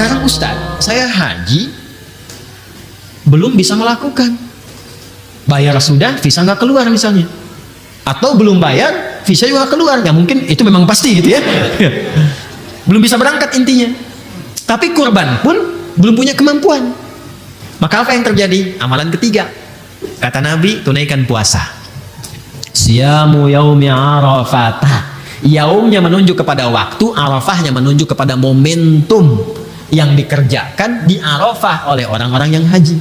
sekarang Ustaz, saya haji belum bisa melakukan. Bayar sudah, visa nggak keluar misalnya. Atau belum bayar, visa juga nggak keluar. Nggak mungkin, itu memang pasti gitu ya. Belum bisa berangkat intinya. Tapi kurban pun belum punya kemampuan. Maka apa yang terjadi? Amalan ketiga. Kata Nabi, tunaikan puasa. Siyamu yaumi Arafah. Yaumnya menunjuk kepada waktu, Arafahnya menunjuk kepada momentum yang dikerjakan di Arafah oleh orang-orang yang haji.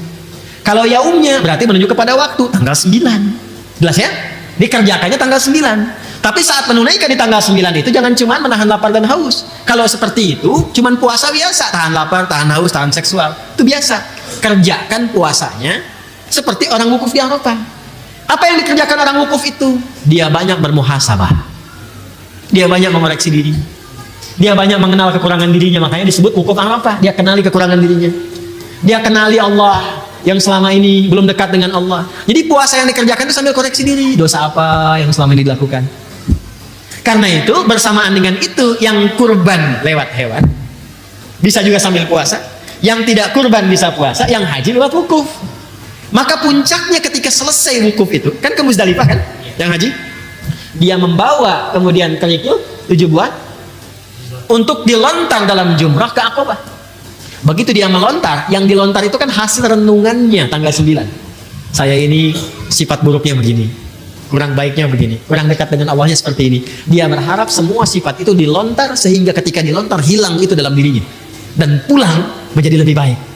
Kalau yaumnya berarti menunjuk kepada waktu, tanggal 9. Jelas ya? Dikerjakannya tanggal 9. Tapi saat menunaikan di tanggal 9 itu jangan cuma menahan lapar dan haus. Kalau seperti itu, cuma puasa biasa, tahan lapar, tahan haus, tahan seksual. Itu biasa. Kerjakan puasanya seperti orang wukuf di Arafah. Apa yang dikerjakan orang wukuf itu? Dia banyak bermuhasabah. Dia banyak mengoreksi diri. Dia banyak mengenal kekurangan dirinya. Makanya disebut wukuf Arafah. Dia kenali kekurangan dirinya. Dia kenali Allah yang selama ini belum dekat dengan Allah. Jadi puasa yang dikerjakan itu sambil koreksi diri. Dosa apa yang selama ini dilakukan. Karena itu bersamaan dengan itu, yang kurban lewat hewan bisa juga sambil puasa. Yang tidak kurban bisa puasa. Yang haji lewat wukuf. Maka puncaknya ketika selesai wukuf itu, kan ke Muzdalifah kan, yang haji, dia membawa kemudian kerikil 7 buah untuk dilontar dalam jumrah ke Aqabah. Begitu dia melontar, yang dilontar itu kan hasil renungannya tanggal 9. Saya ini sifat buruknya begini, kurang baiknya begini, kurang dekat dengan Allahnya seperti ini. Dia berharap semua sifat itu dilontar sehingga ketika dilontar hilang itu dalam dirinya dan pulang menjadi lebih baik.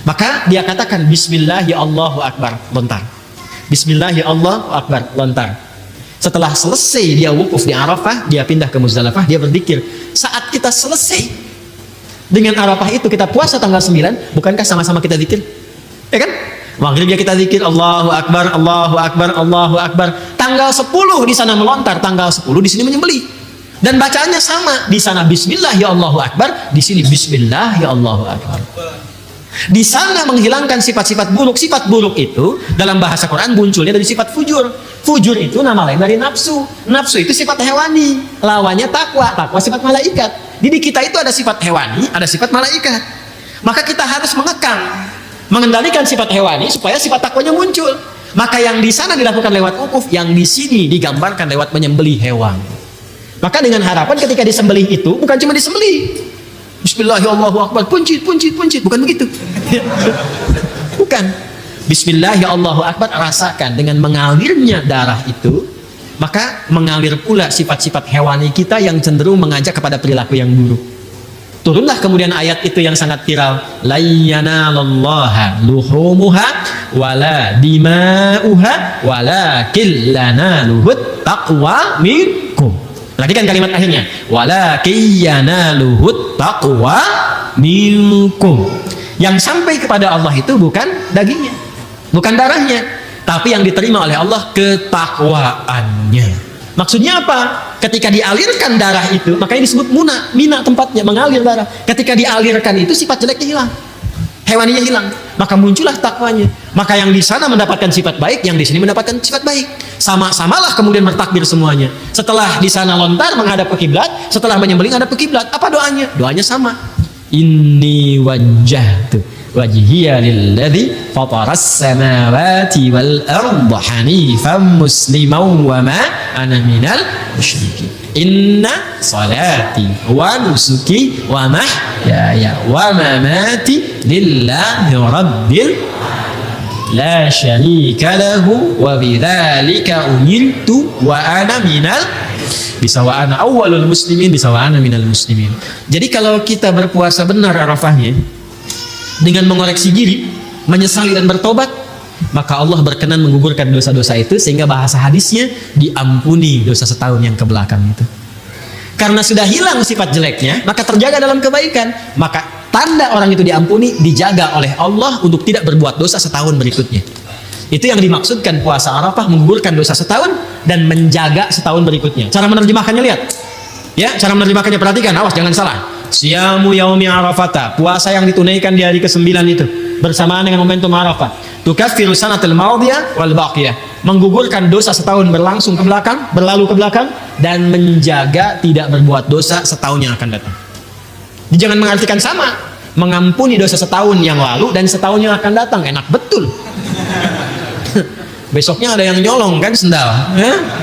Maka dia katakan Bismillah ya Allahu Akbar, lontar. Bismillah ya Allahu Akbar, lontar. Setelah selesai dia wukuf di Arafah, dia pindah ke Muzdalifah, dia berzikir. Saat kita selesai dengan Arafah itu, kita puasa tanggal 9, bukankah sama-sama kita zikir? Ya kan? Maghribnya kita zikir Allahu Akbar, Allahu Akbar, Allahu Akbar. Tanggal 10 di sana melontar, tanggal 10 di sini menyembelih. Dan bacaannya sama, di sana Bismillah ya Allahu Akbar, di sini Bismillah ya Allahu Akbar. Di sana menghilangkan sifat-sifat buruk. Sifat buruk itu dalam bahasa Quran munculnya dari sifat fujur. Fujur itu nama lain dari nafsu. Nafsu itu sifat hewani, lawannya takwa. Takwa sifat malaikat. Jadi kita itu ada sifat hewani, ada sifat malaikat. Maka kita harus mengekang, mengendalikan sifat hewani supaya sifat takwanya muncul. Maka yang di sana dilakukan lewat wukuf, yang di sini digambarkan lewat menyembelih hewan. Maka dengan harapan ketika disembelih itu bukan cuma disembelih Bismillahirrahmanirrahim, puncit, bukan begitu. Bukan. Bismillahirrahmanirrahim, rasakan dengan mengalirnya darah itu, maka mengalir pula sifat-sifat hewani kita yang cenderung mengajak kepada perilaku yang buruk. Turunlah kemudian ayat itu yang sangat viral, la yanalallaha luhumuha wala dima'uha walakin lanaluhut taqwa minkum. Perhatikan kalimat akhirnya, walakin yanaluhut taqwa minkum. Yang sampai kepada Allah itu bukan dagingnya, bukan darahnya, tapi yang diterima oleh Allah ketakwaannya. Maksudnya apa? Ketika dialirkan darah itu, makanya disebut mina tempatnya, mengalir darah. Ketika dialirkan itu sifat jeleknya hilang, hewaninya hilang, maka muncullah takwanya. Maka yang di sana mendapatkan sifat baik, yang di sini mendapatkan sifat baik. Sama-samalah kemudian bertakbir semuanya. Setelah di sana lontar menghadap ke kiblat, setelah menyembelih menghadap ke kiblat. Apa doanya? Doanya sama. Inni wajjahtu wajhiya lilladzi fataras samawati wal arda hanifan musliman wa ma ana minal musyrikin. Inna salati wa nusuki wa mahyaya wa mamati lillahi rabbil la syarika lahu wa bidzalika umirtu wa ana minal, bisa wa ana awwalul muslimin, bisa wa ana minal muslimin. Jadi kalau kita berpuasa benar Arafahnya dengan mengoreksi diri, menyesali dan bertobat, maka Allah berkenan menggugurkan dosa-dosa itu sehingga bahasa hadisnya diampuni dosa setahun yang kebelakang itu. Karena sudah hilang sifat jeleknya, maka terjaga dalam kebaikan. Maka tanda orang itu diampuni, dijaga oleh Allah untuk tidak berbuat dosa setahun berikutnya. Itu yang dimaksudkan puasa Arafah, menggugurkan dosa setahun dan menjaga setahun berikutnya. Cara menerjemahkannya lihat. Ya, cara menerjemahkannya perhatikan, awas jangan salah. Siyamu yaumi Arafata, puasa yang ditunaikan di hari ke-9 itu bersamaan dengan momentum Arafah. Tukaffiru sanatal madiyah wal baqiyah, menggugurkan dosa setahun berlangsung ke belakang, berlalu ke belakang, dan menjaga tidak berbuat dosa setahun yang akan datang. Jangan mengartikan sama. mengampuni dosa setahun yang lalu dan setahun yang akan datang. Enak betul. Besoknya ada yang nyolong kan sendal.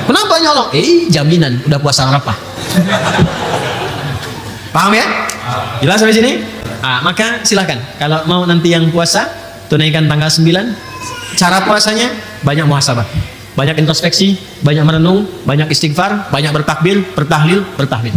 Kenapa nyolong? Jaminan udah puasa Arafah. Paham ya? Jelas sampai sini? Maka silakan kalau mau nanti yang puasa tunaikan tanggal 9. Cara puasanya banyak muhasabah, banyak introspeksi, banyak merenung, banyak istighfar, banyak bertakbir, bertahlil, bertahmid.